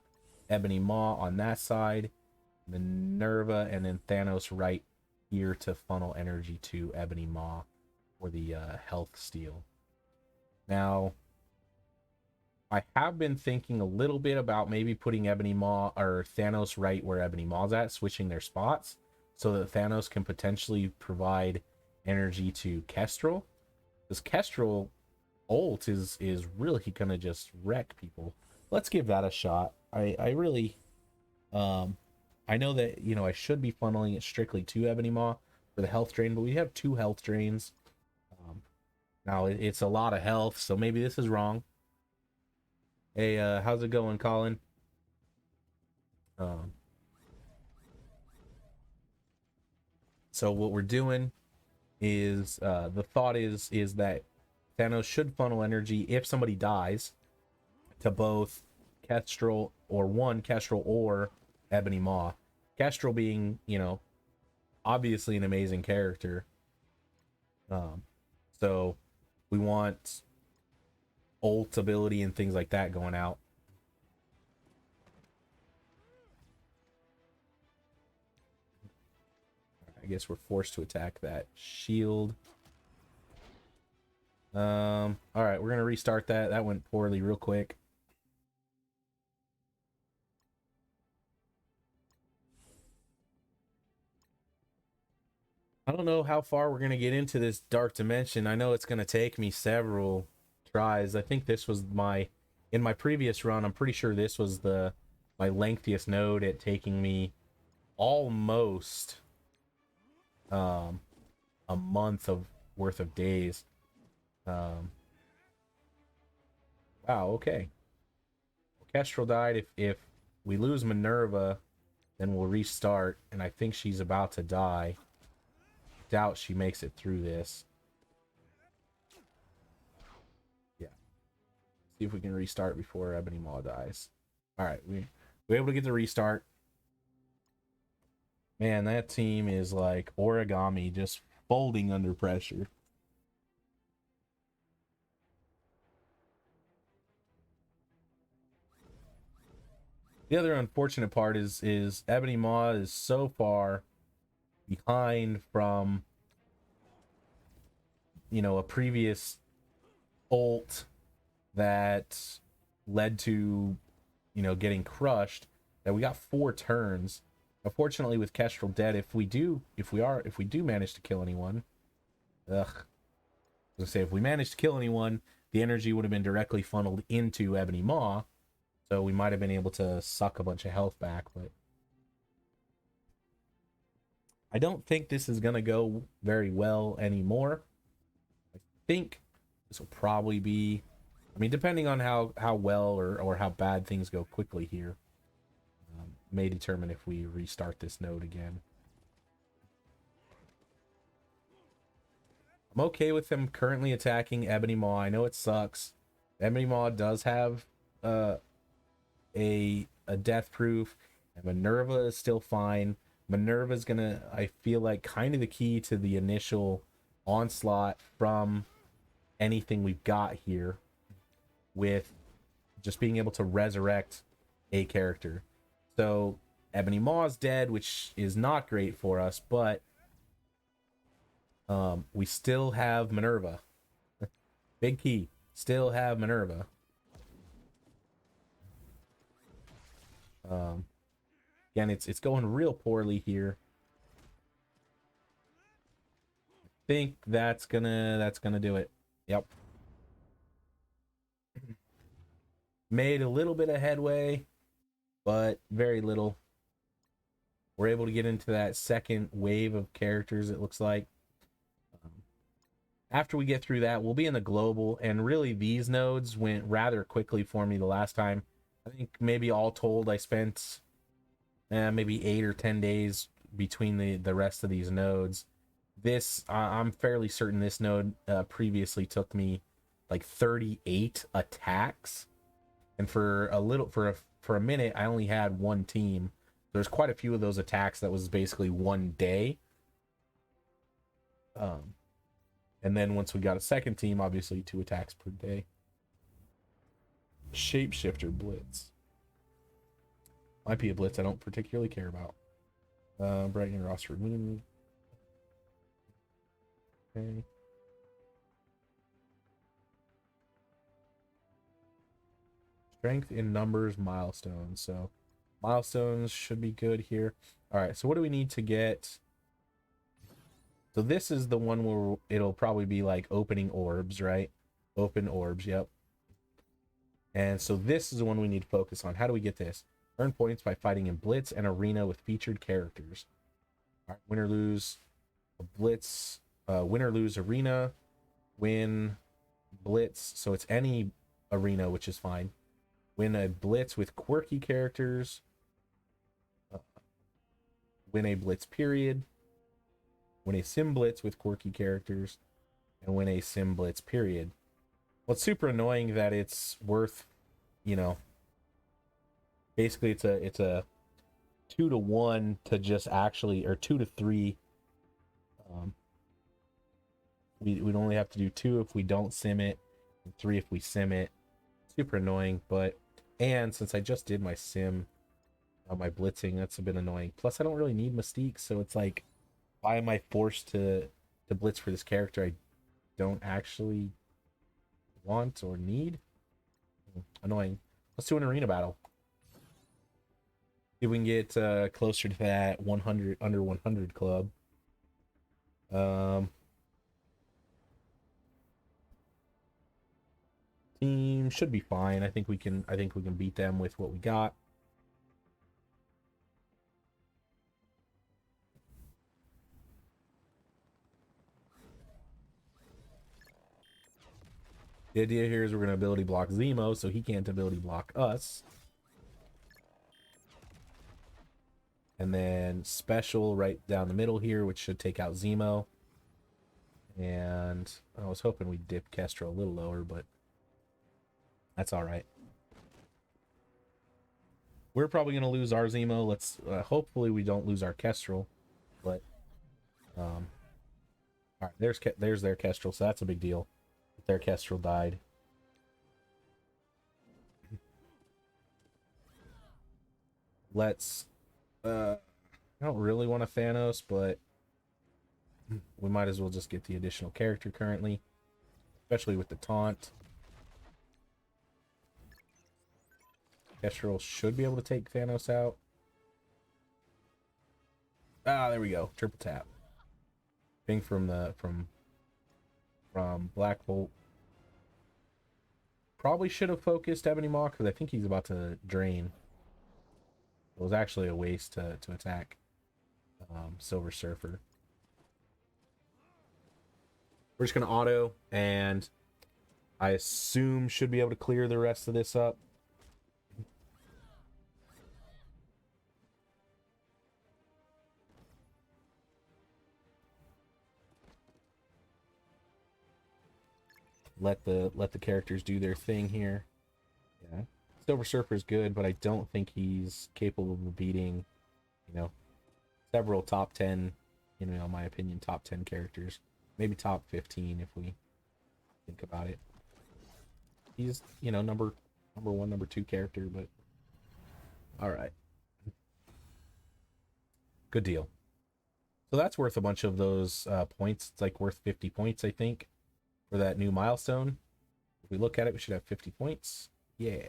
Ebony Maw on that side, Minerva, and then Thanos right here to funnel energy to Ebony Maw for the health steal. Now, I have been thinking a little bit about maybe putting Ebony Maw or Thanos right where Ebony Maw's at, switching their spots so that Thanos can potentially provide energy to Kestrel. Because Kestrel ult is really gonna just wreck people. Let's give that a shot. I really I know that, I should be funneling it strictly to Ebony Maw for the health drain, but we have 2 health drains. Now it's a lot of health, so maybe this is wrong. Hey, how's it going, Colin? So what we're doing is the thought is that Thanos should funnel energy if somebody dies to both Kestrel or Ebony Maw. Kestrel being, obviously an amazing character. So we want ult ability and things like that going out. I guess we're forced to attack that shield. All right, we're gonna restart that. That went poorly real quick. I don't know how far we're gonna get into this dark dimension. I know it's gonna take me several tries. I think this was in my previous run, I'm pretty sure this was my lengthiest node at taking me almost a month of worth of days. Wow, okay. Kestrel died. If we lose Minerva, then we'll restart, and I think she's about to die. Doubt she makes it through this. Yeah. See if we can restart before Ebony Maw dies. Alright, we're able to get the restart. Man, that team is like origami, just folding under pressure. The other unfortunate part is Ebony Maw is so far behind from, you know, a previous ult that led to, you know, getting crushed, that we got 4 turns. Unfortunately, with Kestrel dead, if we do manage to kill anyone, I was gonna say, if we manage to kill anyone, the energy would have been directly funneled into Ebony Maw, so we might have been able to suck a bunch of health back, but I don't think this is gonna go very well anymore. I think this will probably be, I mean, depending on how well or how bad things go quickly here, may determine if we restart this node again. I'm okay with them currently attacking Ebony Maw. I know it sucks. Ebony Maw does have a death proof, and Minerva is still fine. Minerva's gonna, I feel like, kind of the key to the initial onslaught from anything we've got here, with just being able to resurrect a character. So Ebony Maw's dead, which is not great for us, but we still have Minerva. Big key. Still have Minerva. Again, it's going real poorly here. I think that's gonna do it. Yep. Made a little bit of headway, but very little. We're able to get into that second wave of characters, it looks like. After we get through that, we'll be in the global, and really these nodes went rather quickly for me the last time. I think maybe all told I spent maybe 8 or 10 days between the rest of these nodes. This, I'm fairly certain this node previously took me like 38 attacks, and for a minute I only had one team. There's quite a few of those attacks that was basically one day. And then once we got a second team, obviously 2 attacks per day. Shapeshifter Blitz. Might be a blitz I don't particularly care about. Brighten roster removed. Okay. Strength in numbers milestones. So milestones should be good here. All right, so what do we need to get? So this is the one where it'll probably be like opening orbs, right? Open orbs, yep. And so this is the one we need to focus on. How do we get this? Earn points by fighting in Blitz and Arena with featured characters. All right, win or lose a Blitz, win or lose Arena, win Blitz. So it's any arena, which is fine. Win a Blitz with quirky characters. Win a Blitz period. Win a Sim Blitz with quirky characters, and win a Sim Blitz period. Well, it's super annoying that it's worth, you know, basically it's a 2-to-1 to just actually, or 2-to-3. We'd only have to do 2 if we don't sim it, and 3 if we sim it. Super annoying, but, and since I just did my sim, my blitzing, that's a bit annoying. Plus, I don't really need Mystique, so it's like, why am I forced to blitz for this character I don't actually want or need? Annoying. Let's do an arena battle. See if we can get closer to that 100 under 100 club. Team should be fine. I think we can beat them with what we got. The idea here is we're going to ability block Zemo, so he can't ability block us. And then special right down the middle here, which should take out Zemo. And I was hoping we'd dip Kestrel a little lower, but that's all right. We're probably going to lose our Zemo. Let's hopefully we don't lose our Kestrel. But all right, there's their Kestrel, so that's a big deal. Their Kestrel died. Let's I don't really want a Thanos, but we might as well just get the additional character currently, especially with the taunt. Kestrel should be able to take Thanos out. Ah, there we go. Triple tap. Thing from Black Bolt. Probably should have focused Ebony Maw because I think he's about to drain. It was actually a waste to attack Silver Surfer. We're just going to auto, and I assume should be able to clear the rest of this up. Let the characters do their thing here. Yeah, Silver Surfer is good, but I don't think he's capable of beating, several top 10, in my opinion, top 10 characters. Maybe top 15 if we think about it. He's, number 1, number 2 character, but all right. Good deal. So that's worth a bunch of those points. It's like worth 50 points, I think, for that new milestone. If we look at it, we should have 50 points. Yeah.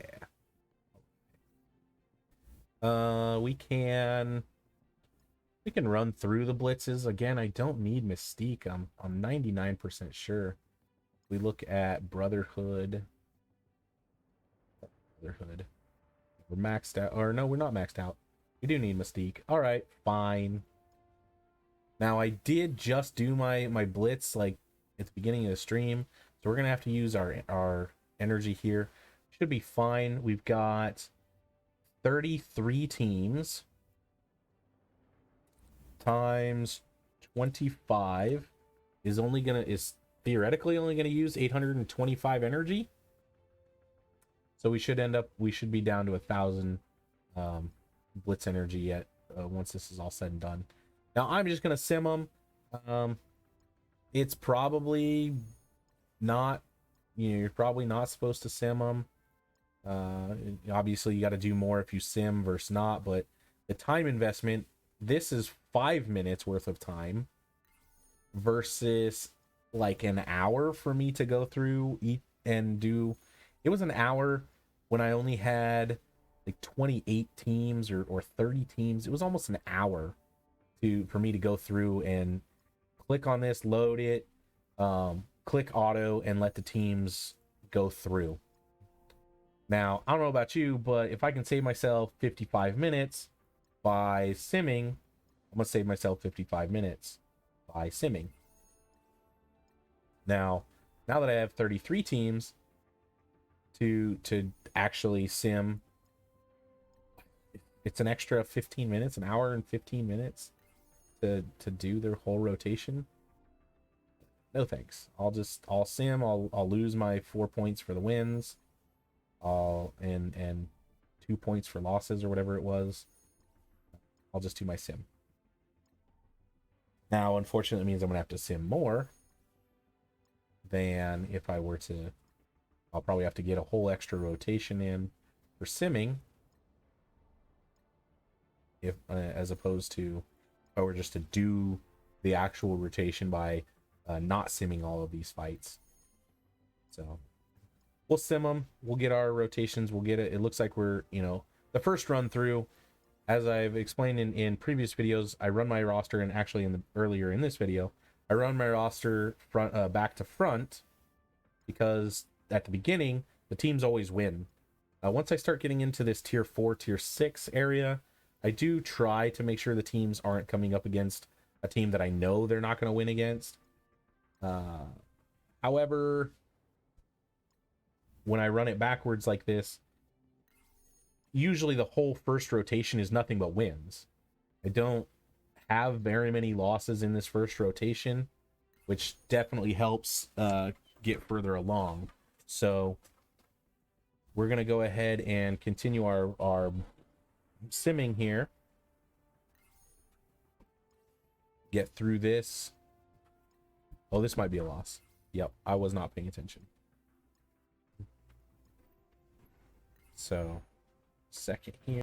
We can run through the blitzes. Again, I don't need Mystique. I'm 99% sure. We look at Brotherhood. We're maxed out. Or no, we're not maxed out. We do need Mystique. All right, fine. Now, I did just do my blitz like at the beginning of the stream, so we're gonna have to use our energy here. Should be fine. We've got 33 teams times 25 is theoretically only gonna use 825 energy. So we should be down to 1,000 blitz energy at once this is all said and done. Now I'm just gonna sim them. It's probably not, you're probably not supposed to sim them. Obviously you got to do more if you sim versus not, but the time investment, this is 5 minutes worth of time versus like an hour for me to go through and do. It was an hour when I only had like 28 teams or 30 teams. It was almost an hour for me to go through and click on this, load it, click auto, and let the teams go through. Now, I don't know about you, but if I can save myself 55 minutes by simming, I'm going to save myself 55 minutes by simming. Now that I have 33 teams to actually sim, it's an extra 15 minutes, an hour and 15 minutes to do their whole rotation. No thanks. I'll sim. I'll lose my 4 points for the wins. And 2 points for losses or whatever it was. I'll just do my sim. Now, unfortunately, it means I'm gonna have to sim more than if I were to. I'll probably have to get a whole extra rotation in for simming, if as opposed to if I were just to do the actual rotation by not simming all of these fights. So we'll sim them. We'll get our rotations. We'll get it. It looks like we're, the first run through, as I've explained in previous videos, I run my roster, and actually earlier in this video, I run my roster back to front, because at the beginning, the teams always win. Once I start getting into this tier 4, tier 6 area, I do try to make sure the teams aren't coming up against a team that I know they're not going to win against. However, when I run it backwards like this, usually the whole first rotation is nothing but wins. I don't have very many losses in this first rotation, which definitely helps get further along. So we're going to go ahead and continue our simming here. Get through this. Oh, this might be a loss. Yep, I was not paying attention. So, second here.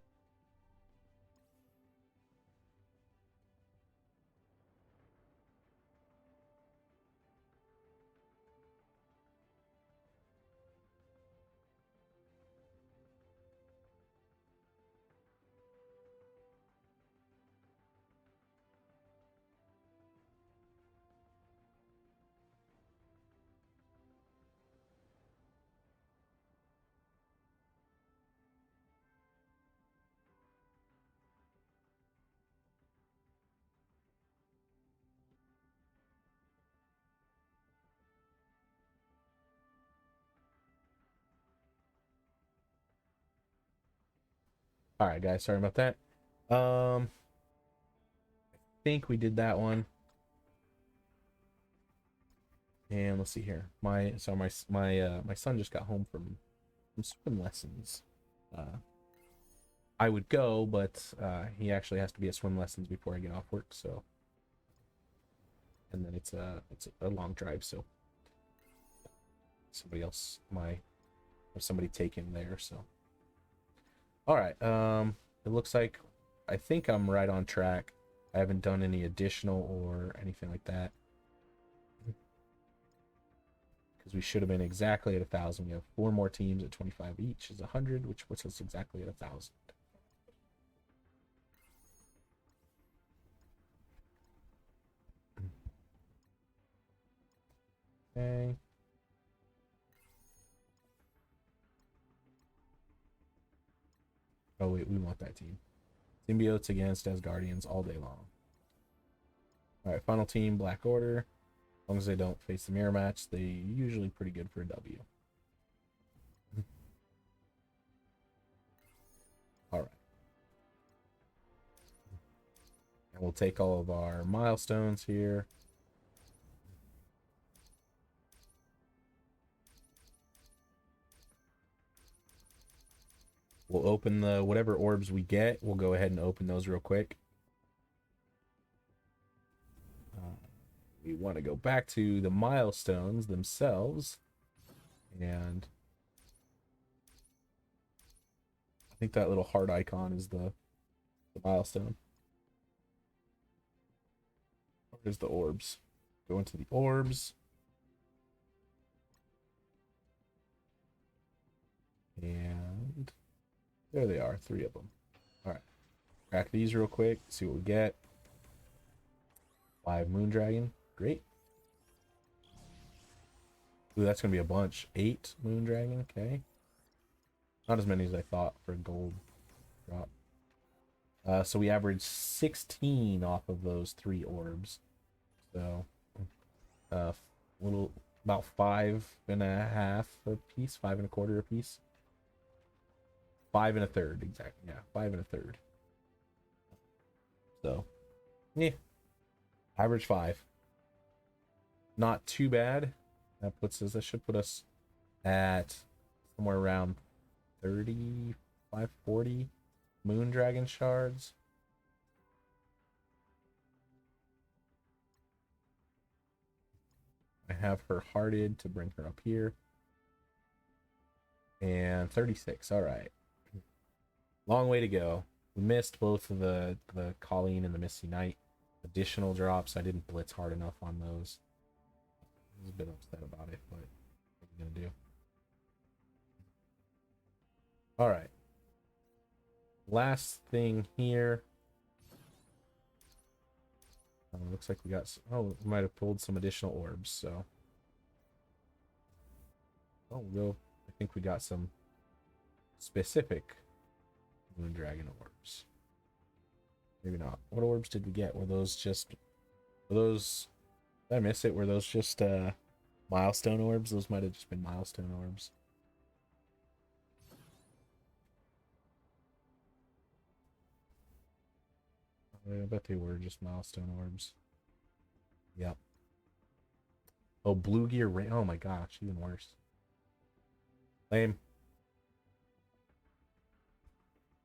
All right, guys, sorry about that. I think we did that one. And let's see here. My son just got home from swim lessons. I would go, but he actually has to be at swim lessons before I get off work, so. And then it's a long drive, so somebody else have somebody take him there, so. All right, it looks like I think I'm right on track. I haven't done any additional or anything like that, because we should have been exactly at 1,000. We have 4 more teams at 25 each is 100, which puts us exactly at 1,000. Okay. Oh wait, we want that team. Symbiotes against Asgardians all day long. All right, final team, Black Order. As long as they don't face the mirror match, they usually pretty good for a W. All right. And we'll take all of our milestones here. We'll open the whatever orbs we get. We'll go ahead and open those real quick. We want to go back to the milestones themselves. And I think that little heart icon is the milestone. Where's the orbs? Go into the orbs. And there they are, 3 of them. All right, crack these real quick, see what we get. 5 Moondragon, great. Ooh, that's gonna be a bunch. 8 Moondragon, okay. Not as many as I thought for a gold drop. So we averaged 16 off of those 3 orbs. So, little about 5.5 a piece, 5 1/4 a piece. 5 1/3, exactly. Yeah, 5 1/3. So, yeah, average 5. Not too bad. That should put us at somewhere around 35, 40 Moondragon shards. I have her hearted to bring her up here. And 36, all right. Long way to go. We missed both of the Colleen and the Misty Knight. additional drops. I didn't blitz hard enough on those. I was a bit upset about it, but what are you gonna do? All right. Last thing here. Looks like we got. Oh, we might have pulled some additional orbs. So. Oh, we'll go. I think we got some specific Moon Dragon orbs. Maybe not. What orbs did we get? Were those just? Were those? Did I miss it? Were those just milestone orbs? Those might have just been milestone orbs. I bet they were just milestone orbs. Yep. Oh, blue gear ring. Oh my gosh, even worse. Lame.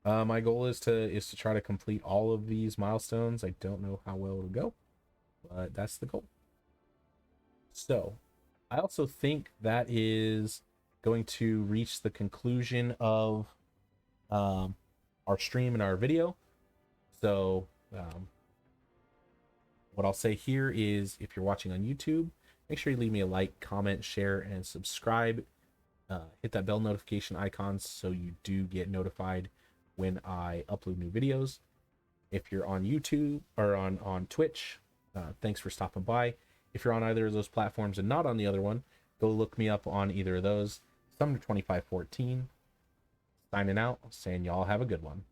My goal is to try to complete all of these milestones. I don't know how well it'll go, but that's the goal. So, I also think that is going to reach the conclusion of our stream and our video. So, what I'll say here is, if you're watching on YouTube, make sure you leave me a like, comment, share, and subscribe. Hit that bell notification icon so you do get notified when I upload new videos. If you're on YouTube or on Twitch, thanks for stopping by. If you're on either of those platforms and not on the other one, go look me up on either of those. Sumner2514, signing out, saying y'all have a good one.